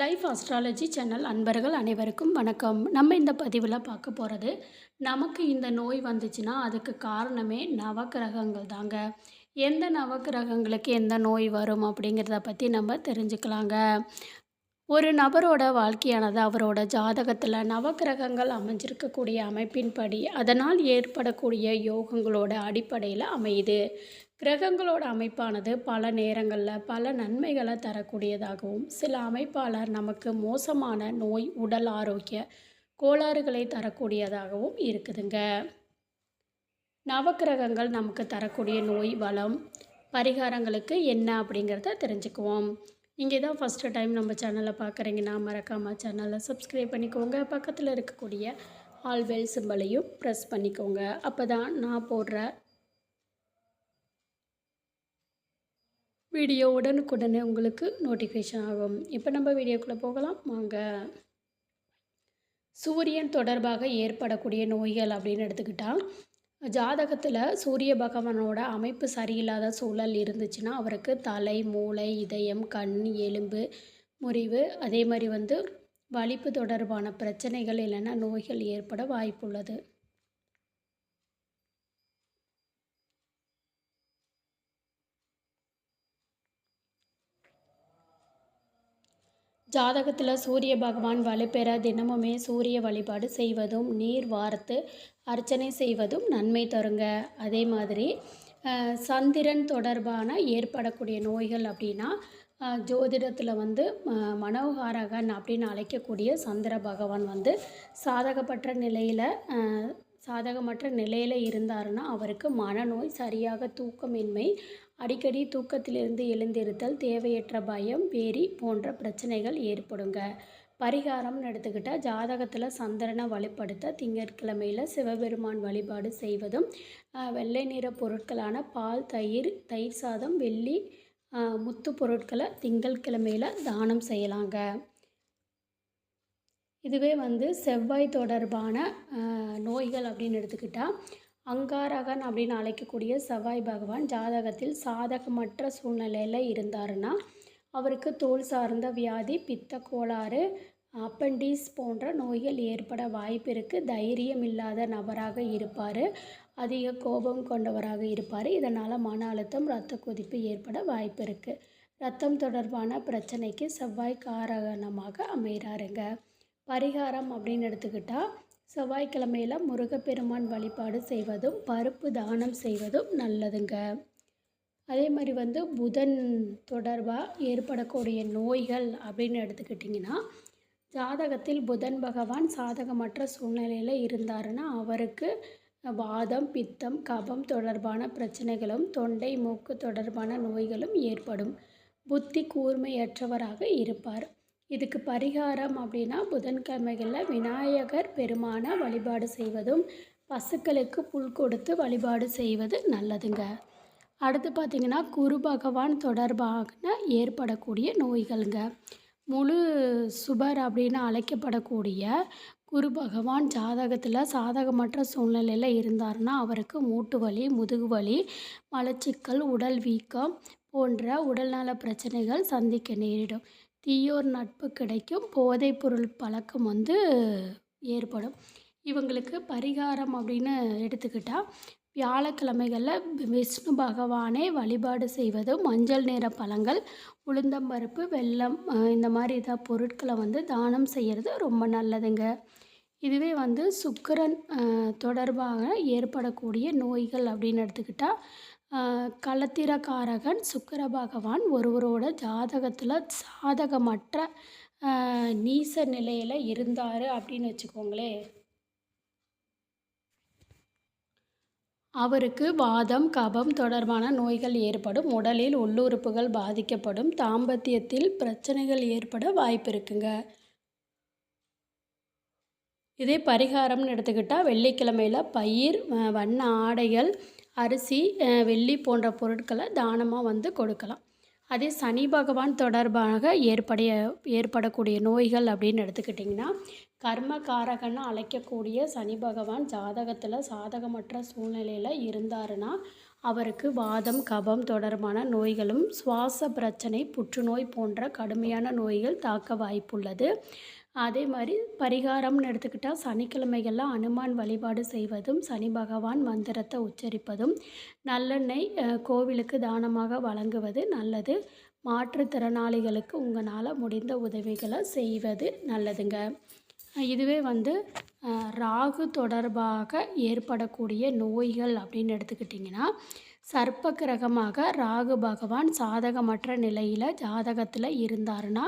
Life astrology channel அன்பர்கள் அனைவருக்கும் வணக்கம். நம்ம இந்த பதிவில் பார்க்க போகிறது, நமக்கு இந்த நோய் வந்துச்சுன்னா அதுக்கு காரணமே நவக்கிரகங்கள் தாங்க. எந்த நவக்கிரகங்களுக்கு எந்த நோய் வரும் அப்படிங்கிறத பற்றி நம்ம தெரிஞ்சுக்கலாங்க. ஒரு நபரோட வாழ்க்கையானது அவரோட ஜாதகத்தில் நவக்கிரகங்கள் அமைஞ்சிருக்கக்கூடிய அமைப்பின்படி அதனால் ஏற்படக்கூடிய யோகங்களோட அடிப்படையில் அமையுது. கிரகங்களோட அமைப்பானது பல நேரங்களில் பல நன்மைகளை தரக்கூடியதாகவும், சில அமைப்பாளர் நமக்கு மோசமான நோய் உடல் ஆரோக்கிய கோளாறுகளை தரக்கூடியதாகவும் இருக்குதுங்க. நவக்கிரகங்கள் நமக்கு தரக்கூடிய நோய் வளம் பரிகாரங்களுக்கு என்ன அப்படிங்கிறத தெரிஞ்சுக்குவோம். நீங்கள் தான் ஃபஸ்ட்டு டைம் நம்ம சேனலை பார்க்குறீங்கன்னா மறக்காமல் சேனலை சப்ஸ்கிரைப் பண்ணிக்கோங்க. பக்கத்தில் இருக்கக்கூடிய ஆல் பெல் சிம்பலையும் ப்ரெஸ் பண்ணிக்கோங்க. அப்போ தான் நான் போடுற வீடியோ உடனுக்குடனே உங்களுக்கு நோட்டிஃபிகேஷன் ஆகும். இப்போ நம்ம வீடியோக்குள்ளே போகலாம் வாங்க. சூரியன் தொடர்பாக ஏற்படக்கூடிய நோய்கள் அப்படின்னு எடுத்துக்கிட்டால், ஜாதகத்தில் சூரிய பகவானோட அமைப்பு சரியில்லாத சூழல் இருந்துச்சுன்னா அவருக்கு தலை, மூளை, இதயம், கண், எலும்பு முறிவு, அதே மாதிரி வலிப்பு தொடர்பான பிரச்சனைகள் இல்லைன்னா நோய்கள் ஏற்பட வாய்ப்புள்ளது. ஜாதகத்தில் சூரிய பகவான் வலுப்பெற தினமுமே சூரிய வழிபாடு செய்வதும் நீர் வார்த்து அர்ச்சனை செய்வதும் நன்மை தருங்க. அதே மாதிரி சந்திரன் தொடர்பான ஏற்படக்கூடிய நோய்கள் அப்படின்னா, ஜோதிடத்தில் மனோகாரகன் அப்படின்னு அழைக்கக்கூடிய சந்திர பகவான் சாதகமற்ற நிலையில் இருந்தாருன்னா அவருக்கு மனநோய், சரியாக தூக்கமின்மை, அடிக்கடி தூக்கத்திலிருந்து எழுந்திருத்தல், தேவையற்ற பயம், வெறி போன்ற பிரச்சனைகள் ஏற்படுங்க. பரிகாரம்னு எடுத்துக்கிட்டால், ஜாதகத்தில் சந்திரனை வழிபடுத்த திங்கட்கிழமையில் சிவபெருமான் வழிபாடு செய்வதும், வெள்ளை நிற பொருட்களான பால், தயிர் சாதம், வெள்ளி, முத்து பொருட்களை திங்கட்கிழமையில் தானம் செய்யலாங்க. இதுவே செவ்வாய் தொடர்பான நோய்கள் அப்படின்னு எடுத்துக்கிட்டால், அங்காரகன் அப்படின்னு அழைக்கக்கூடிய செவ்வாய் பகவான் ஜாதகத்தில் சாதகமற்ற சூழ்நிலையில் இருந்தாருன்னா அவருக்கு தோல் சார்ந்த வியாதி, பித்த கோளாறு, அப்பண்டிஸ் போன்ற நோய்கள் ஏற்பட வாய்ப்பு இருக்குது. தைரியம் இல்லாத நபராக இருப்பார். அதிக கோபம் கொண்டவராக இருப்பார். இதனால் மன அழுத்தம், இரத்த கொதிப்பு ஏற்பட வாய்ப்பு இருக்குது. இரத்தம் தொடர்பான பிரச்சனைக்கு செவ்வாய் காரணமாக அமைகிறாருங்க. பரிகாரம் அப்படின்னு எடுத்துக்கிட்டால், செவ்வாய்க்கிழமையில் முருகப்பெருமான் வழிபாடு செய்வதும் பருப்பு தானம் செய்வதும் நல்லதுங்க. அதே மாதிரி புதன் தொடர்பாக ஏற்படக்கூடிய நோய்கள் அப்படின்னு எடுத்துக்கிட்டிங்கன்னா, ஜாதகத்தில் புதன் பகவான் சாதகமற்ற சூழ்நிலையில் இருந்தாருன்னா அவருக்கு வாதம், பித்தம், கபம் தொடர்பான பிரச்சனைகளும், தொண்டை, மூக்கு தொடர்பான நோய்களும் ஏற்படும். புத்தி கூர்மையற்றவராக இருப்பார். இதுக்கு பரிகாரம் அப்படின்னா, புதன்கிழமைகளில் விநாயகர் பெருமானை வழிபாடு செய்வதும், பசுக்களுக்கு புல் கொடுத்து வழிபாடு செய்வது நல்லதுங்க. அடுத்து பார்த்திங்கன்னா, குரு பகவான் தொடர்பாக ஏற்படக்கூடிய நோய்கள்ங்க. முழு சுபர் அப்படின்னு அழைக்கப்படக்கூடிய குரு பகவான் ஜாதகத்தில் சாதகமற்ற சூழ்நிலையில் இருந்தார்னா அவருக்கு மூட்டு வலி, முதுகு வலி, மலச்சிக்கல், உடல் வீக்கம் போன்ற உடல்நல பிரச்சனைகள் சந்திக்க நேரிடும். தீயோர் நட்பு கிடைக்கும். போதைப் பொருள் பழக்கம் ஏற்படும். இவங்களுக்கு பரிகாரம் அப்படின்னு எடுத்துக்கிட்டால், வியாழக்கிழமைகளில் விஷ்ணு பகவானே வழிபாடு செய்வதும், மஞ்சள் நிற பழங்கள், உளுந்தம்பருப்பு, வெல்லம் இந்த மாதிரி பொருட்களை தானம் செய்கிறது ரொம்ப நல்லதுங்க. இதுவே சுக்கிரன் தொடர்பாக ஏற்படக்கூடிய நோய்கள் அப்படின்னு எடுத்துக்கிட்டால், களத்திரக்காரகன் சுக்கிர பகவான் ஒருவரோட ஜாதகத்தில் சாதகமற்ற நீச நிலையில் இருந்தார் அப்படின்னு வச்சுக்கோங்களேன், அவருக்கு வாதம், கபம் தொடர்பான நோய்கள் ஏற்படும். உடலில் உள்ளுறுப்புகள் பாதிக்கப்படும். தாம்பத்தியத்தில் பிரச்சனைகள் ஏற்பட வாய்ப்பு இருக்குங்க. இதே பரிகாரம்னு எடுத்துக்கிட்டால், வெள்ளிக்கிழமையில் பயிர், வண்ண ஆடைகள், அரிசி, வெள்ளி போன்ற பொருட்களை தானமாக கொடுக்கலாம். அதே சனி பகவான் தொடர்பாக ஏற்படக்கூடிய நோய்கள் அப்படின்னு எடுத்துக்கிட்டிங்கன்னா, கர்மகாரகன்னு அழைக்கக்கூடிய சனி பகவான் ஜாதகத்தில் சாதகமற்ற சூழ்நிலையில் இருந்தாருன்னா அவருக்கு வாதம், கபம் தொடர்பான நோய்களும், சுவாச பிரச்சனை, புற்றுநோய் போன்ற கடுமையான நோய்கள் தாக்க வாய்ப்புள்ளது. அதே மாதிரி பரிகாரம்னு எடுத்துக்கிட்டால் சனிக்கிழமைகளில் அனுமான் வழிபாடு செய்வதும், சனி பகவான் மந்திரத்தை உச்சரிப்பதும், நல்லெண்ணெய் கோவிலுக்கு தானமாக வழங்குவது நல்லது. மாற்றுத்திறனாளிகளுக்கு உங்களால் முடிந்த உதவிகளை செய்வது நல்லதுங்க. இதுவே ராகு தொடர்பாக ஏற்படக்கூடிய நோய்கள் அப்படின்னு எடுத்துக்கிட்டிங்கன்னா, சர்ப்ப கிரகமாக ராகு பகவான் சாதகமற்ற நிலையில் ஜாதகத்தில் இருந்தாருன்னா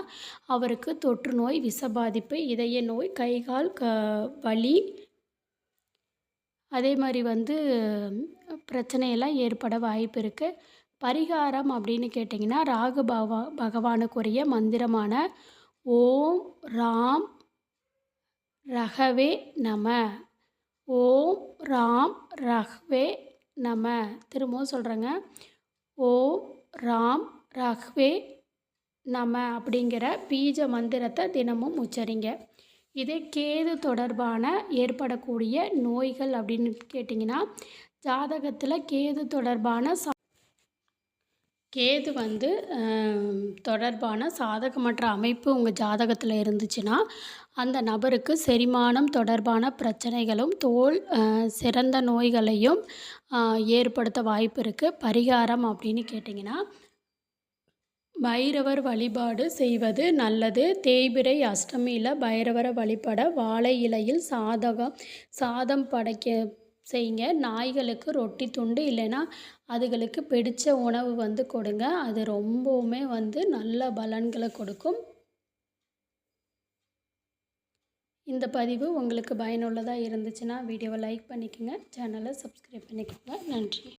அவருக்கு தொற்று நோய், விஷபாதிப்பு, இதய நோய், கைகால் வலி, அதே மாதிரி பிரச்சனையெல்லாம் ஏற்பட வாய்ப்பு இருக்குது. பரிகாரம் அப்படின்னு கேட்டிங்கன்னா, ராகு பகவானுக்குரிய மந்திரமான ஓம் ராம் ரகவே நம, ஓம் ராம் ரஹ்வே நம. திரும்பவும் சொல்கிறேங்க, ஓம் ராம் ரஹ்வே நம அப்படிங்கிற பீஜ மந்திரத்தை தினமும் உச்சரிங்க. இதே கேது தொடர்பான ஏற்படக்கூடிய நோய்கள் அப்படின்னு கேட்டிங்கன்னா, ஜாதகத்தில் கேது தொடர்பான கேது தொடர்பான சாதகமற்ற அமைப்பு உங்கள் ஜாதகத்தில் இருந்துச்சுன்னா, அந்த நபருக்கு செரிமானம் தொடர்பான பிரச்சனைகளும், தோல் சிறந்த நோய்களையும் ஏற்படுத்த வாய்ப்பு இருக்குது. பரிகாரம் அப்படின்னு கேட்டிங்கன்னா, பைரவர் வழிபாடு செய்வது நல்லது. தேய்பிறை அஷ்டமியில் பைரவரை வழிபட வாழை இலையில் சாதம் படைக்க செய்யுங்க. நாய்களுக்கு ரொட்டி துண்டு இல்லைன்னா அதுகளுக்கு பிடிச்ச உணவு கொடுங்க. அது ரொம்பவுமே நல்ல பலன்களை கொடுக்கும். இந்த பதிவு உங்களுக்கு பயனுள்ளதாக இருந்துச்சுன்னா வீடியோவை லைக் பண்ணிக்கோங்க, சேனலை சப்ஸ்கிரைப் பண்ணிக்கோங்க. நன்றி.